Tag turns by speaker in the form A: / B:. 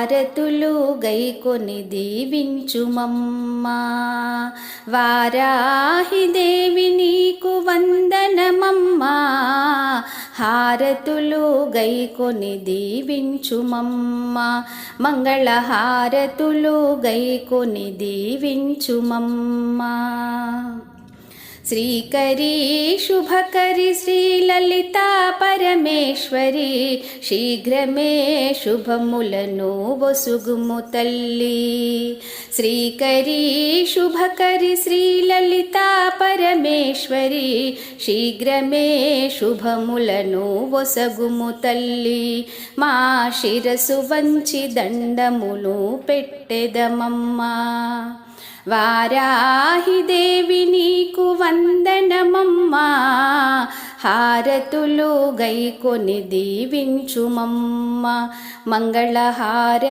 A: హారతులు గైకొని దీవించుమమ్మా. వారాహిదేవి నీకు వందనమమ్మా, హారతులు గైకొని దీవించుమమ్మా. మంగళహారతులు గైకొని దీవించుమమ్మా. శ్రీకరీ శుభకరి శ్రీలలితా పరమేశ్వరి, శీఘ్రమే శుభములను వసుగుము తల్లి. శ్రీకరీ శుభకరి శ్రీలలితా పరమేశ్వరి, శీఘ్రమే శుభములను వసగుము తల్లి. మా శిరసు వంచి దండములు పెట్టెదమమ్మా. వారాహిదేవి నీకు వందనమమ్మా, హారతులు గైకొని దీవించుమమ్మా. మంగళహార